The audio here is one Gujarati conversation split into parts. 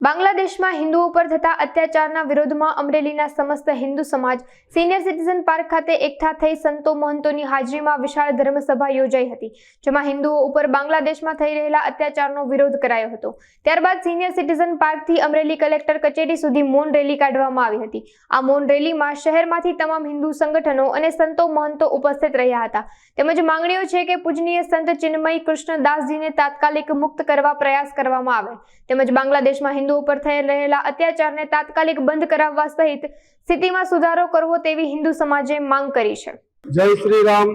બાંગ્લાદેશમાં હિન્દુઓ પર થતા અત્યાચારના વિરોધમાં અમરેલીના સમસ્ત હિન્દુ સમાજ સિનિયર સિટીઝન પાર્ક ખાતે એકઠા થઈ સંતો મહંતોની હાજરીમાં વિશાળ ધર્મસભા યોજાઈ હતી, જેમાં હિન્દુઓ ઉપર બાંગ્લાદેશમાં થઈ રહેલા અત્યાચારનો વિરોધ કરાયો હતો। ત્યારબાદ સિનિયર સિટીઝન પાર્કથી અમરેલી કલેક્ટર કચેરી સુધી મૌન રેલી કાઢવામાં આવી હતી। આ મૌન રેલીમાં શહેરમાંથી તમામ હિન્દુ સંગઠનો અને સંતો મહંતો ઉપસ્થિત રહ્યા હતા। તેમજ માંગણીઓ છે કે પૂજનીય સંત ચિન્મય કૃષ્ણદાસજીને તાત્કાલિક મુક્ત કરવા પ્રયાસ કરવામાં આવે, તેમજ બાંગ્લાદેશમાં હિન્દુઓ પર થઈ રહેલા અત્યાચારને તાત્કાલિક બંધ કરાવવા સહિત સ્થિતિમાં સુધારો કરવો તેવી હિન્દુ સમાજે માંગ કરી છે। જય શ્રી રામ।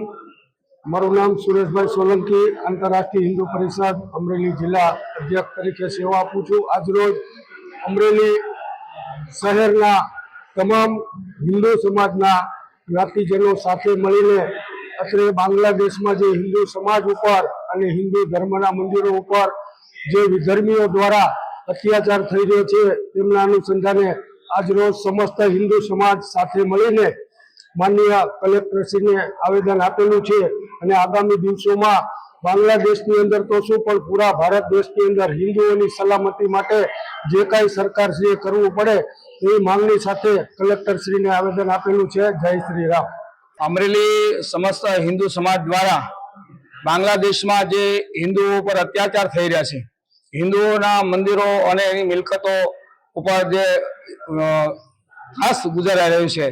મારું નામ સુરેશભાઈ સોલંકી, આંતરરાષ્ટ્રીય હિન્દુ પરિષદ અમરેલી જિલ્લા અધ્યક્ષ તરીકે સેવા આપું છું। આજરોજ અમરેલી શહેરના તમામ હિન્દુ સમાજના જ્ઞાતિજનો સાથે મળીને અત્રે બાંગ્લાદેશમાં જે હિન્દુ સમાજ ઉપર અને હિન્દુ ધર્મના મંદિરો ઉપર જે વિધર્મીઓ દ્વારા અત્યાચાર થઈ રહ્યો છે તેમના અનુસંધાને આજરોજ સમસ્ત હિન્દુ સમાજ સાથે મળીને માનનીય કલેક્ટરશ્રીને આવેદન આપેલું છે અને આગામી દિવસોમાં બાંગ્લાદેશની અંદર તો શું પણ પૂરા ભારત દેશની અંદર હિન્દુઓની સલામતી માટે જે કાંઈ સરકારશ્રીએ કરવું પડે એવી માંગણી સાથે કલેક્ટરશ્રીને આવેદન આપેલું છે। જય શ્રી રામ। અમરેલી સમસ્ત હિન્દુ સમાજ દ્વારા બાંગ્લાદેશમાં જે હિન્દુઓ પર અત્યાચાર થઈ રહ્યા છે, હિન્દુઓના મંદિરો અને એની મિલકતો ઉપર જે ખાસ ગુજારાઈ રહ્યું છે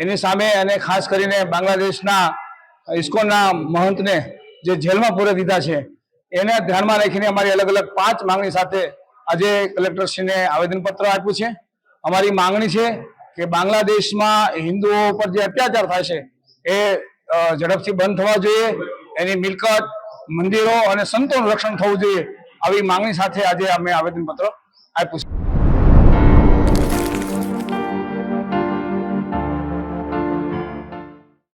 એની સામે અને ખાસ કરીને બાંગ્લાદેશના ઇસ્કોનના મહંતને જે જેલમાં પૂરી દીધા છે એને ધ્યાનમાં રાખીને અમારી અલગ અલગ 5 માંગણી સાથે આજે કલેક્ટરશ્રીને આવેદનપત્ર આપ્યું છે। અમારી માંગણી છે કે બાંગ્લાદેશમાં હિન્દુઓ પર જે અત્યાચાર થાય છે એ ઝડપથી બંધ થવા જોઈએ, એની મિલકત, મંદિરો અને સંતોનું રક્ષણ થવું જોઈએ, આવી માંગણી સાથે આજે અમે આવેદનપત્ર આપ્યું છે।